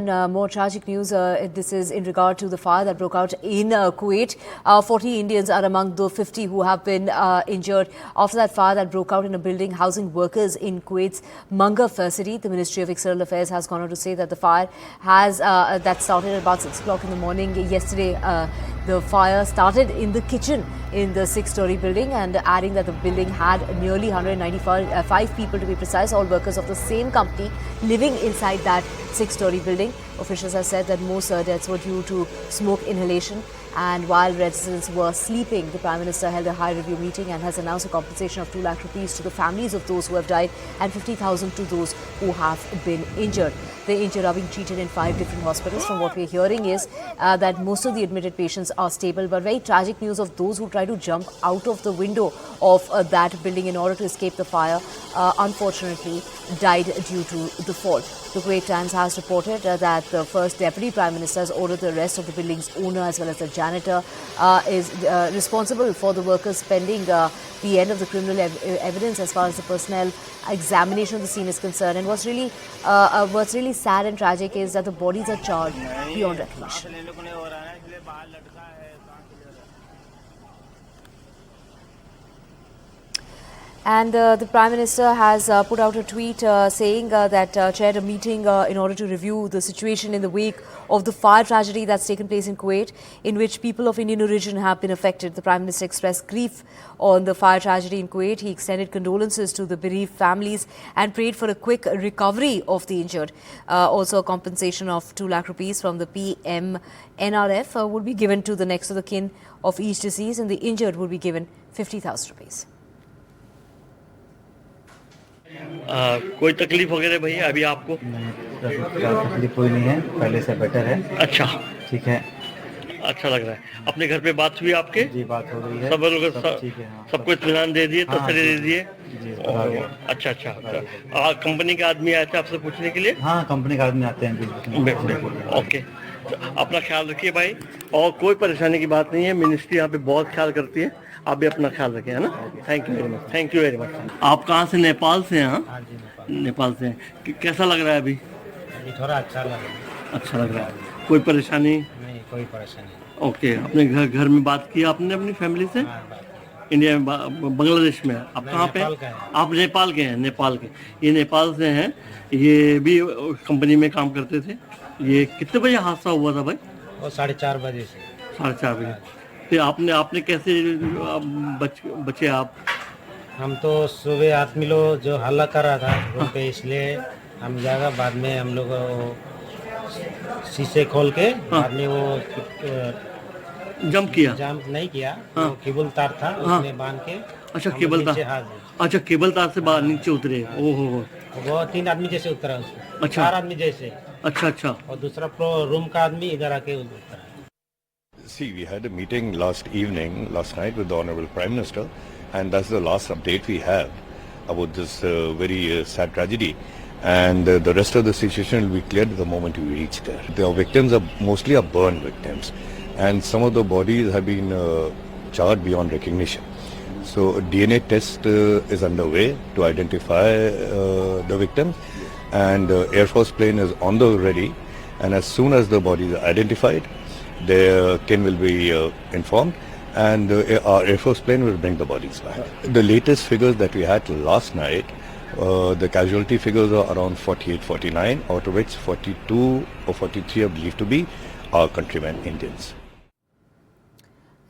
More tragic news. This is in regard to the fire that broke out in Kuwait. 40 Indians are among the 50 who have been injured after that fire that broke out in a building housing workers in Kuwait's Manga facility. The Ministry of External Affairs has gone on to say that the fire has that started at about 6 o'clock in the morning yesterday. The fire started in the kitchen in the 6-story building, and adding that the building had nearly 195 people to be precise, all workers of the same company living inside that 6-story building. Officials have said that most deaths were due to smoke inhalation, and while residents were sleeping, the Prime Minister held a high review meeting and has announced a compensation of 2 lakh rupees to the families of those who have died and 50,000 to those who have been injured. The injured are being treated in 5 different hospitals. From what we're hearing is that most of the admitted patients are stable, but very tragic news of those who try to jump out of the window of that building in order to escape the fire unfortunately died due to the fall. The Kuwait Times has reported that the first Deputy Prime Minister has ordered the arrest of the building's owner as well as the janitor is responsible for the workers spending the end of the criminal evidence as far as the personnel examination of the scene is concerned. And what's really sad and tragic is that the bodies are charred beyond recognition. And the Prime Minister has put out a tweet saying that chaired a meeting in order to review the situation in the wake of the fire tragedy that's taken place in Kuwait, in which people of Indian origin have been affected. The Prime Minister expressed grief on the fire tragedy in Kuwait. He extended condolences to the bereaved families and prayed for a quick recovery of the injured. Also, a compensation of 2 lakh rupees from the PMNRF would be given to the next of the kin of each deceased, and the injured would be given 50,000 rupees. कोई तकलीफ वगैरह भैया अभी आपको? तकलीफ कोई नहीं है, पहले से बेटर है। अच्छा, ठीक है, अच्छा लग रहा है। अपने घर पे बात हुई आपके? जी बात हो रही है। सब लोग ठीक है, हाँ, सबको इत्मीनान दे दिए, तसल्ली दे दिए? अच्छा अच्छा। कंपनी के आदमी आए थे आपसे पूछने के लिए? हाँ, कंपनी के आदमी आते हैं। ओके, अपना ख्याल रखिए भाई, और कोई परेशानी की बात नहीं है। मिनिस्ट्री यहाँ पे बहुत ख्याल करती है, आप भी अपना ख्याल रखें, है ना? Thank you very much, thank you very much. आप कहाँ से? नेपाल से हैं? हाँ जी, नेपाल से हैं। कैसा लग रहा है अभी? अभी थोड़ा अच्छा लग रहा है। अच्छा लग रहा है, कोई परेशानी नहीं? कोई परेशानी। ओके, अपने घर में बात की आपने अपनी फैमिली से? इंडिया में, बांग्लादेश में? आप कहाँ पे? आप नेपाल के हैं? नेपाल के, ये नेपाल से हैं। ये भी कंपनी में काम करते थे। ये कितने बजे हादसा हुआ था भाई? वो 4:30 बजे से। 4:30 बजे। फिर आपने कैसे बचे आप? हम तो सुबह आदमी लोग जो हल्ला कर रहा था रोड पे, इसलिए हम जाएगा। बाद में हम लोग शीशे खोल के बाद में वो जंप किया? जंप नहीं किया, हाँ। वो केबल तार था, उसमें बांध के। अच्छा, केबल तार। अच्छा, केबल तार से बाहर नीचे उतरे? ओहो, वो 3 आदमी जैसे उतरा उसको। अच्छा, 4 आदमी जैसे। अच्छा अच्छा। और दूसरा रूम का आदमी इधर आके उतरा। See, we had a meeting last night with the Honorable Prime Minister, and that's the last update we have about this very sad tragedy. And the rest of the situation will be cleared the moment we reach there. The victims are mostly burn victims, and some of the bodies have been charred beyond recognition. So a DNA test is underway to identify the victims, and Air Force plane is on the ready, and as soon as the bodies are identified, their kin will be informed, and our Air Force plane will bring the bodies back. The latest figures that we had last night, the casualty figures are around 48, 49, out of which 42 or 43 are believed to be our countrymen Indians.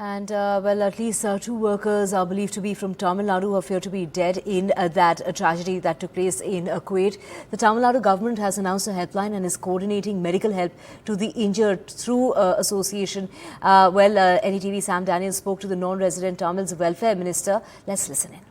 And well, at least 2 workers are believed to be from Tamil Nadu who appear to be dead in that tragedy that took place in Kuwait. The Tamil Nadu government has announced a helpline and is coordinating medical help to the injured through association. NETV Sam Daniel spoke to the non-resident Tamils welfare minister. Let's listen in.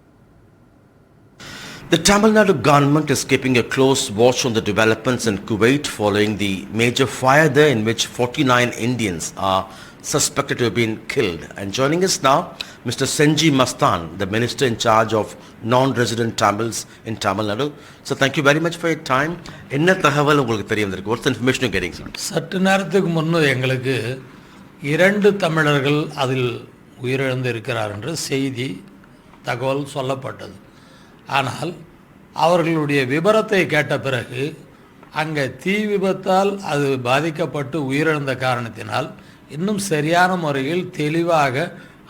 The Tamil Nadu government is keeping a close watch on the developments in Kuwait following the major fire there, in which 49 Indians are suspected to have been killed. And joining us now, Mr. Senji Mastan, the Minister in charge of non-resident Tamils in Tamil Nadu. So thank you very much for your time. என்ன தகவல் உங்களுக்கு தெரிய வந்திருக்கு? What's the information you're getting, sir? சற்று நேரத்துக்கு முன்னே எங்களுக்கு 2 தமிழர்கள் அதில் உயிரிழந்து இருக்கிறார் என்ற செய்தி தகவல் சொல்லப்பட்டது. ஆனால் அவர்களுடைய விபரத்தை கேட்ட பிறகு அங்கே தீ விபத்தால் அது பாதிக்கப்பட்டு உயிரிழந்த காரணத்தினால் இன்னும் சரியான முறையில் தெளிவாக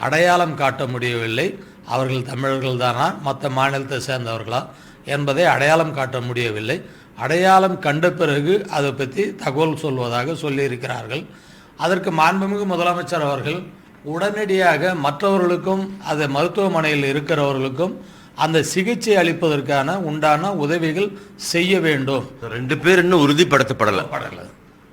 அடையாளம் காட்ட முடியவில்லை. அவர்கள் தமிழர்கள் தானா மற்ற மாநிலத்தை சேர்ந்தவர்களா என்பதை அடையாளம் காட்ட முடியவில்லை. அடையாளம் கண்ட பிறகு அதை பற்றி தகவல் சொல்வதாக சொல்லியிருக்கிறார்கள். அதற்கு மாண்புமிகு முதலமைச்சர் அவர்கள் உடனடியாக மற்றவர்களுக்கும் அது மருத்துவமனையில் இருக்கிறவர்களுக்கும் அந்த சிகிச்சை அளிப்பதற்கான உண்டான உதவிகள் செய்ய வேண்டும். ரெண்டு பேர் இன்னும் உறுதிப்படுத்தப்படலை.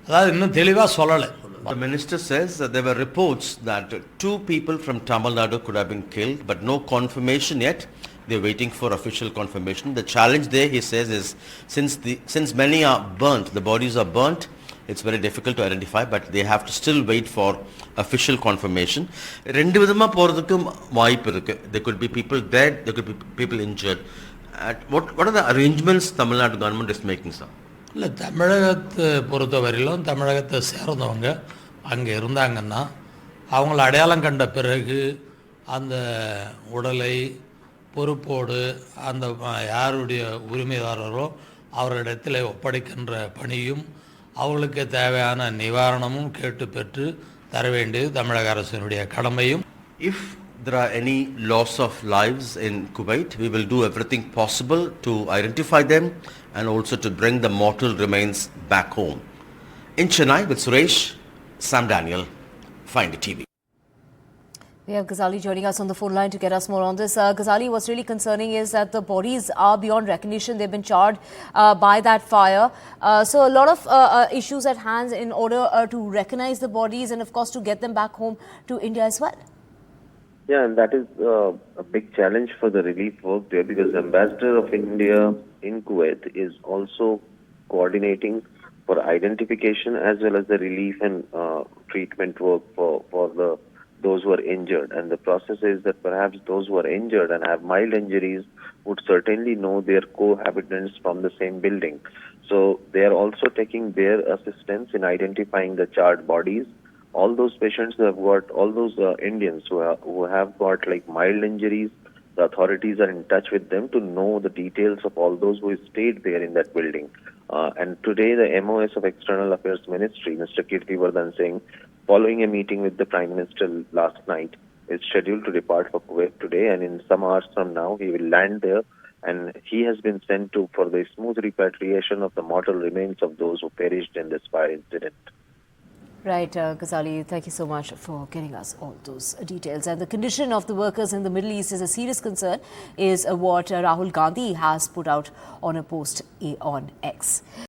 அதாவது இன்னும் தெளிவாக சொல்லலை. The minister says that there were reports that 2 people from Tamil Nadu could have been killed, but no confirmation yet. They're waiting for official confirmation. The challenge there, he says, is since many are burnt, the bodies are burnt, it's very difficult to identify, but they have to still wait for official confirmation. ரெண்டு விதமா போறதுக்கும் வாய்ப்பு இருக்கு. There could be people dead, there could be people injured. What are the arrangements Tamil Nadu government is making, sir? இல்லை, தமிழகத்தை பொறுத்தவரையிலும் தமிழகத்தை சேர்ந்தவங்க அங்கே இருந்தாங்கன்னா அவங்கள அடையாளம் கண்ட பிறகு அந்த உடலை பொறுப்போடு அந்த யாருடைய உரிமைதாரரோ அவரிடத்தில் ஒப்படைக்கின்ற பணியும் அவர்களுக்கு தேவையான நிவாரணமும் கேட்டு பெற்று தர வேண்டியது தமிழக அரசினுடைய கடமையும். If there are any loss of lives in Kuwait, we will do everything possible to identify them and also to bring the mortal remains back home. In Chennai with Suresh, Sam Daniel, Find It TV. We have Ghazali joining us on the phone line to get us more on this. Ghazali, what's really concerning is that the bodies are beyond recognition. They've been charred by that fire. So a lot of issues at hand in order to recognize the bodies and, of course, to get them back home to India as well. Yeah, and that is a big challenge for the relief work there, because the Ambassador of India in Kuwait is also coordinating for identification as well as the relief and treatment work for those who are injured. And the process is that perhaps those who are injured and have mild injuries would certainly know their cohabitants from the same building. So they are also taking their assistance in identifying the charred bodies. All those patients who have got, all those Indians who have got like mild injuries, the authorities are in touch with them to know the details of all those who stayed there in that building. And today the MOS of External Affairs Ministry, Mr. Kirtivardan Singh, following a meeting with the Prime Minister last night, is scheduled to depart for Kuwait today, and in some hours from now he will land there, and he has been sent to for the smooth repatriation of the mortal remains of those who perished in this fire incident. Right, Ghazali, thank you so much for getting us all those details. And the condition of the workers in the Middle East is a serious concern, is what Rahul Gandhi has put out on a post on X.